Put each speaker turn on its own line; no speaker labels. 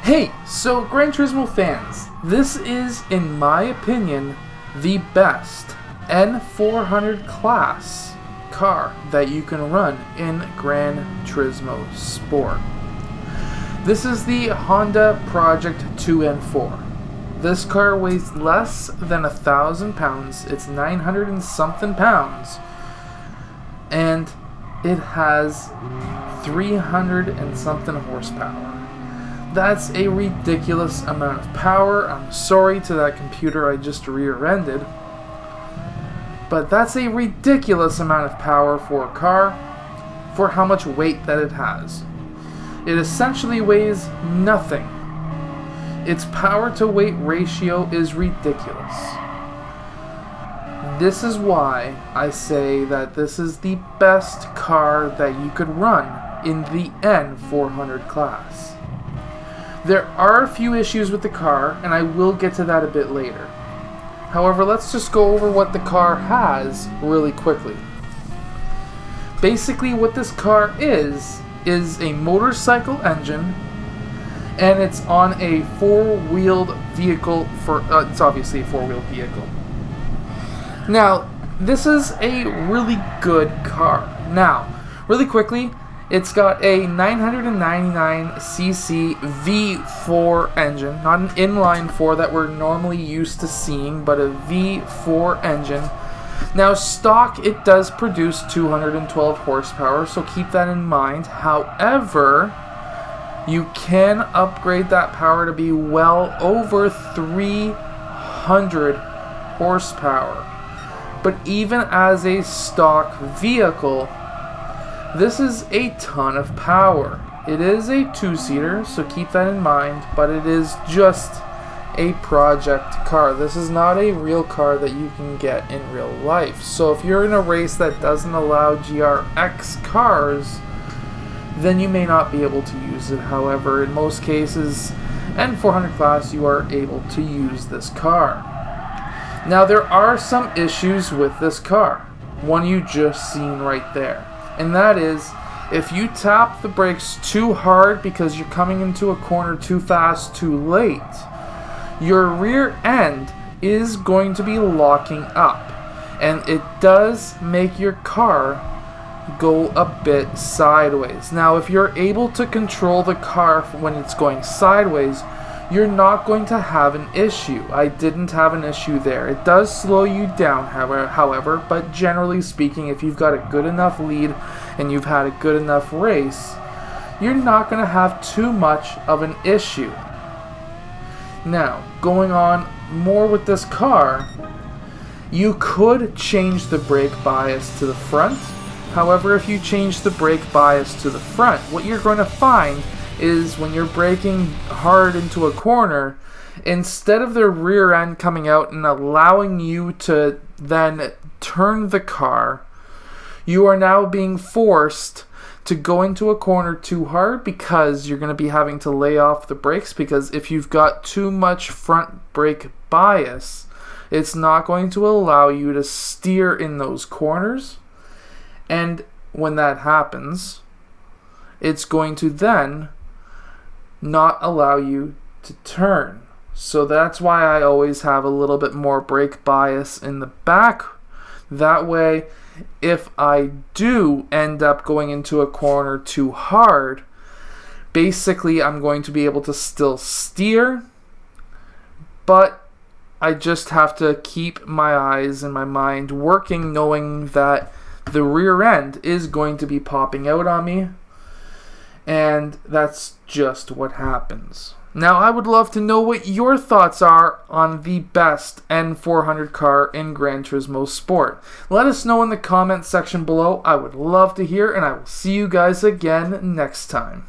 Hey, so Gran Turismo fans, this is, in my opinion, the best N400 class car that you can run in Gran Turismo Sport. This is the Honda Project 2N4. This car weighs less than 1,000 pounds. It's 900 and something pounds. And it has 300 and something horsepower. That's a ridiculous amount of power. I'm sorry to that computer I just rear-ended. But that's a ridiculous amount of power for a car for how much weight that it has. It essentially weighs nothing. Its power to weight ratio is ridiculous. This is why I say that this is the best car that you could run in the N400 class. There are a few issues with the car, and I will get to that a bit later. However, let's just go over what the car has really quickly. Basically, what this car is a motorcycle engine, and it's on a four-wheeled vehicle. It's obviously a four-wheeled vehicle. Now, this is a really good car. Now, really quickly, it's got a 999cc V4 engine, not an inline 4 that we're normally used to seeing, but a V4 engine. Now, stock, it does produce 212 horsepower, so keep that in mind. However, you can upgrade that power to be well over 300 horsepower. But even as a stock vehicle, this is a ton of power. It is a two-seater, so keep that in mind, but it is just a project car. This is not a real car that you can get in real life. So if you're in a race that doesn't allow GRX cars, then you may not be able to use it. However, in most cases, N400 class, you are able to use this car. Now, there are some issues with this car. One you just seen right there. And that is, if you tap the brakes too hard because you're coming into a corner too fast, too late, your rear end is going to be locking up. And it does make your car go a bit sideways. Now, if you're able to control the car when it's going sideways, you're not going to have an issue. I didn't have an issue there. It does slow you down, however, but generally speaking, if you've got a good enough lead and you've had a good enough race, you're not going to have too much of an issue. Now, going on more with this car, you could change the brake bias to the front. However, if you change the brake bias to the front, what you're going to find is when you're braking hard into a corner, instead of the rear end coming out and allowing you to then turn the car, you are now being forced to go into a corner too hard because you're going to be having to lay off the brakes, because if you've got too much front brake bias, it's not going to allow you to steer in those corners. And when that happens, it's going to then not allow you to turn. So that's why I always have a little bit more brake bias in the back. That way, if I do end up going into a corner too hard, basically I'm going to be able to still steer, but I just have to keep my eyes and my mind working, knowing that the rear end is going to be popping out on me. And that's just what happens. Now, I would love to know what your thoughts are on the best N400 car in Gran Turismo Sport. Let us know in the comments section below. I would love to hear, and I will see you guys again next time.